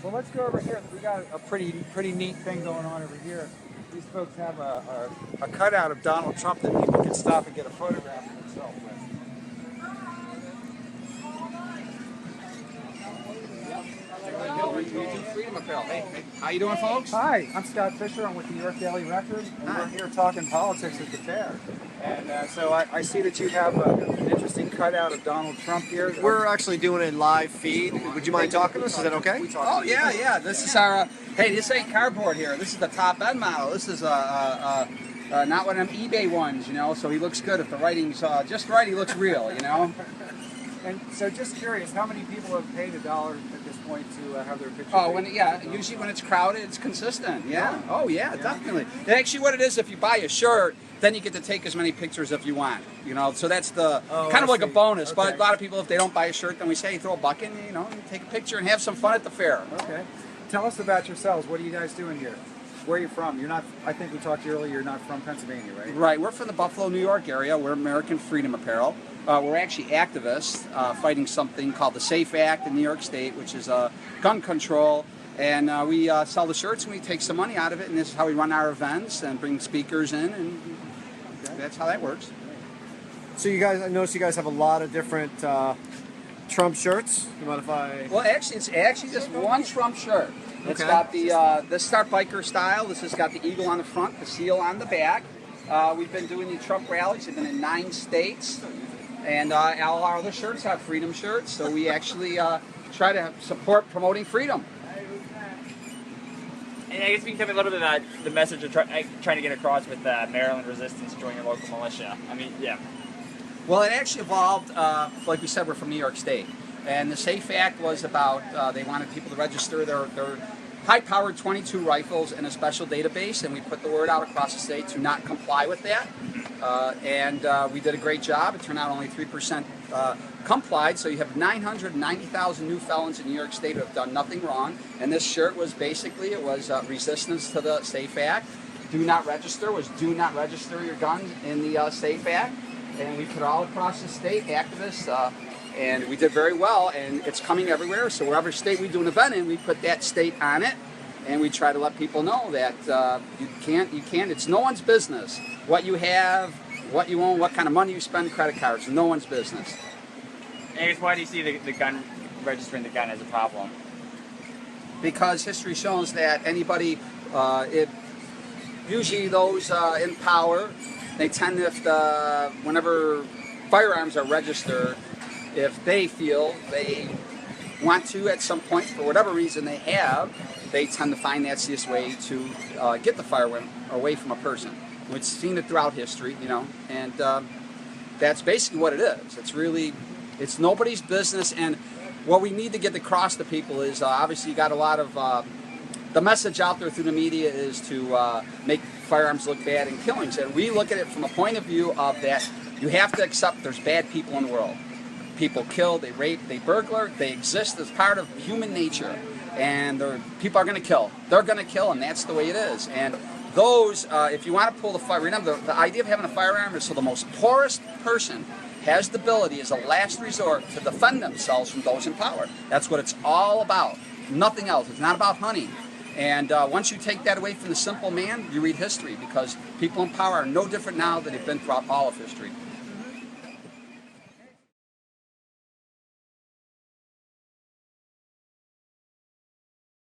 Well, let's go over here. We got a pretty neat thing going on over here. These folks have a cutout of Donald Trump that people can stop and get a photograph of themselves with. Freedom Apparel. Hey, how you doing, folks? Hi, I'm Scott Fisher. I'm with the New York Daily Record, and we're here talking politics at the fair. And so I see that you have an interesting cutout of Donald Trump here. We're actually doing a live feed. Would you mind talking to us? Is that okay? Oh yeah. This is our. Hey, this ain't cardboard here. This is the top end model. This is not one of them eBay ones, you know. So he looks good. If the writing's just right, he looks real, you know. And so, just curious, how many people have paid $1 at this point to have their picture? Oh, usually when it's crowded, it's consistent. Yeah. Oh, yeah, definitely. And actually, what it is, if you buy a shirt, then you get to take as many pictures if you want. You know, so that's the kind of like a bonus. Okay. But a lot of people, if they don't buy a shirt, then we say, hey, throw a buck in, you know, and take a picture and have some fun at the fair. Okay. Tell us about yourselves. What are you guys doing here? Where are you from? You're not. I think we talked to you earlier. You're not from Pennsylvania, right? Right. We're from the Buffalo, New York area. We're American Freedom Apparel. We're actually activists fighting something called the SAFE Act in New York State, which is gun control. And we sell the shirts and we take some money out of it. And this is how we run our events and bring speakers in. And that's how that works. So you guys, I noticed you guys have a lot of different Trump shirts. You mind if I? Well, actually, it's actually just one Trump shirt. It's got the Start Biker style. This has got the eagle on the front, the seal on the back. We've been doing the Trump rallies. We've been in 9 states. And all our other shirts have freedom shirts, so we actually try to support promoting freedom. And I guess we can tell me a little bit about the message of trying to get across with Maryland resistance, join your local militia. I mean, yeah. Well, it actually evolved, like we said, we're from New York State. And the SAFE Act was about, they wanted people to register their high-powered .22 rifles in a special database, and we put the word out across the state to not comply with that. And we did a great job. It turned out only 3% complied, so you have 990,000 new felons in New York State who have done nothing wrong. And this shirt was basically, it was resistance to the SAFE Act. Do not register was do not register your guns in the SAFE Act. And we put all across the state, activists, and we did very well, and it's coming everywhere. So wherever state we do an event in, we put that state on it, and we try to let people know that you can't, it's no one's business. What you have, what you own, what kind of money you spend, credit cards, no one's business. And I guess why do you see the gun, registering the gun as a problem? Because history shows that anybody, usually those in power, they tend to, whenever firearms are registered, if they feel they want to at some point, for whatever reason they have, they tend to find that's the easiest way to get the firearm away from a person. We've seen it throughout history, you know, and that's basically what it is. It's really, it's nobody's business, and what we need to get across to people is obviously you got a lot of, the message out there through the media is to make firearms look bad in killings, and we look at it from a point of view of that you have to accept there's bad people in the world. People kill, they rape, they burglar, they exist as part of human nature, and people are going to kill. They're going to kill, and that's the way it is. And those, if you want to pull the fire, remember the idea of having a firearm is so the most poorest person has the ability as a last resort to defend themselves from those in power. That's what it's all about. Nothing else. It's not about hunting. And once you take that away from the simple man, you read history, because people in power are no different now than they've been throughout all of history.